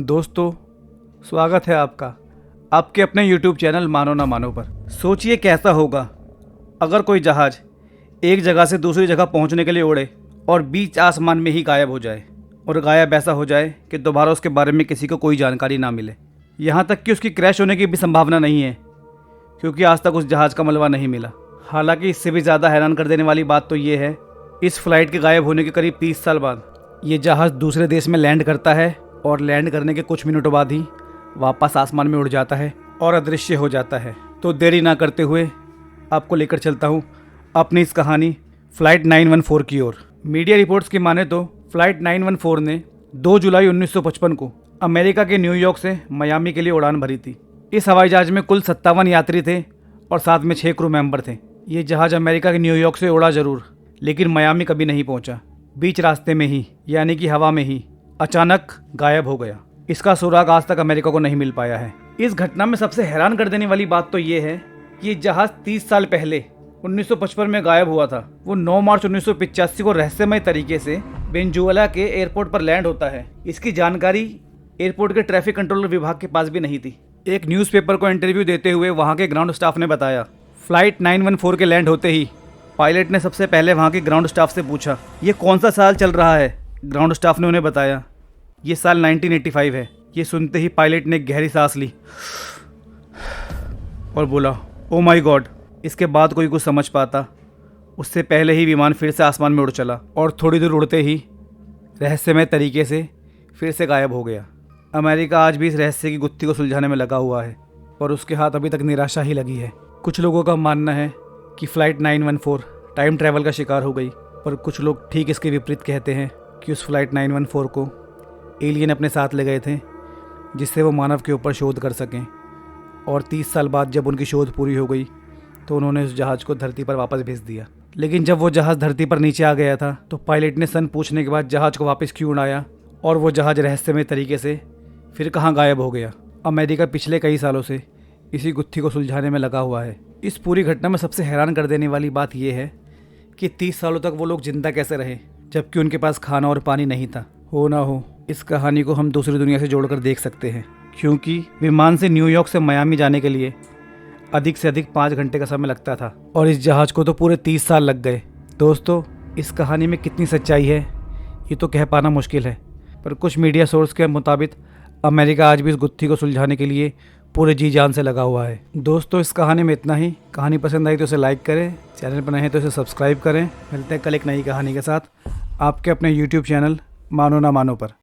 दोस्तों, स्वागत है आपका आपके अपने YouTube चैनल मानो ना मानो पर। सोचिए कैसा होगा अगर कोई जहाज़ एक जगह से दूसरी जगह पहुंचने के लिए उड़े और बीच आसमान में ही गायब हो जाए, और गायब ऐसा हो जाए कि दोबारा उसके बारे में किसी को कोई जानकारी ना मिले। यहाँ तक कि उसकी क्रैश होने की भी संभावना नहीं है, क्योंकि आज तक उस जहाज़ का मलबा नहीं मिला। हालांकि इससे भी ज़्यादा हैरान कर देने वाली बात तो ये है, इस फ्लाइट के गायब होने के करीब 30 साल बाद ये जहाज़ दूसरे देश में लैंड करता है, और लैंड करने के कुछ मिनटों बाद ही वापस आसमान में उड़ जाता है और अदृश्य हो जाता है। तो देरी ना करते हुए आपको लेकर चलता हूँ अपनी इस कहानी फ़्लाइट 914 की ओर। मीडिया रिपोर्ट्स की माने तो फ़्लाइट 914 ने 2 जुलाई 1955 को अमेरिका के न्यूयॉर्क से मियामी के लिए उड़ान भरी थी। इस हवाई जहाज़ में कुल 57 यात्री थे और साथ में 6 क्रू मेंबर थे। ये जहाज़ अमेरिका के न्यूयॉर्क से उड़ा ज़रूर, लेकिन मियामी कभी नहीं पहुंचा। बीच रास्ते में ही, यानी कि हवा में ही अचानक गायब हो गया। इसका सुराग आज तक अमेरिका को नहीं मिल पाया है। इस घटना में सबसे हैरान कर देने वाली बात तो ये है कि ये जहाज़ 30 साल पहले 1955 में गायब हुआ था। वो 9 मार्च 1985 को रहस्यमय तरीके से वेनेजुएला के एयरपोर्ट पर लैंड होता है। इसकी जानकारी एयरपोर्ट के ट्रैफिक कंट्रोलर विभाग के पास भी नहीं थी। एक न्यूज़पेपर को इंटरव्यू देते हुए वहाँ के ग्राउंड स्टाफ ने बताया, फ्लाइट 914 के लैंड होते ही पायलट ने सबसे पहले वहाँ के ग्राउंड स्टाफ से पूछा, ये कौन सा साल चल रहा है। ग्राउंड स्टाफ ने उन्हें बताया, ये साल 1985 है। ये सुनते ही पायलट ने गहरी सांस ली और बोला, ओ माय गॉड। इसके बाद कोई कुछ समझ पाता, उससे पहले ही विमान फिर से आसमान में उड़ चला और थोड़ी दूर उड़ते ही रहस्यमय तरीके से फिर से गायब हो गया। अमेरिका आज भी इस रहस्य की गुत्थी को सुलझाने में लगा हुआ है, और उसके हाथ अभी तक निराशा ही लगी है। कुछ लोगों का मानना है कि फ़्लाइट 914 टाइम ट्रैवल का शिकार हो गई, पर कुछ लोग ठीक इसके विपरीत कहते हैं कि उस फ्लाइट 914 को एलियन अपने साथ ले गए थे, जिससे वो मानव के ऊपर शोध कर सकें। और 30 साल बाद जब उनकी शोध पूरी हो गई तो उन्होंने उस जहाज़ को धरती पर वापस भेज दिया। लेकिन जब वो जहाज़ धरती पर नीचे आ गया था तो पायलट ने सन पूछने के बाद जहाज़ को वापस क्यों उड़ाया, और वो जहाज़ रहस्यमय तरीके से फिर कहाँ गायब हो गया। अमेरिका पिछले कई सालों से इसी गुत्थी को सुलझाने में लगा हुआ है। इस पूरी घटना में सबसे हैरान कर देने वाली बात यह है कि 30 सालों तक वो लोग जिंदा कैसे रहे, जबकि उनके पास खाना और पानी नहीं था। हो ना हो, इस कहानी को हम दूसरी दुनिया से जोड़कर देख सकते हैं, क्योंकि विमान से न्यूयॉर्क से मियामी जाने के लिए अधिक से अधिक 5 घंटे का समय लगता था, और इस जहाज़ को तो पूरे 30 साल लग गए। दोस्तों, इस कहानी में कितनी सच्चाई है ये तो कह पाना मुश्किल है, पर कुछ मीडिया सोर्स के मुताबिक अमेरिका आज भी इस गुत्थी को सुलझाने के लिए पूरे जी जान से लगा हुआ है। दोस्तों, इस कहानी में इतना ही। कहानी पसंद आई तो इसे लाइक करें, चैनल पर नए हैं तो इसे सब्सक्राइब करें। मिलते हैं कल एक नई कहानी के साथ आपके अपने YouTube चैनल मानो ना मानो पर।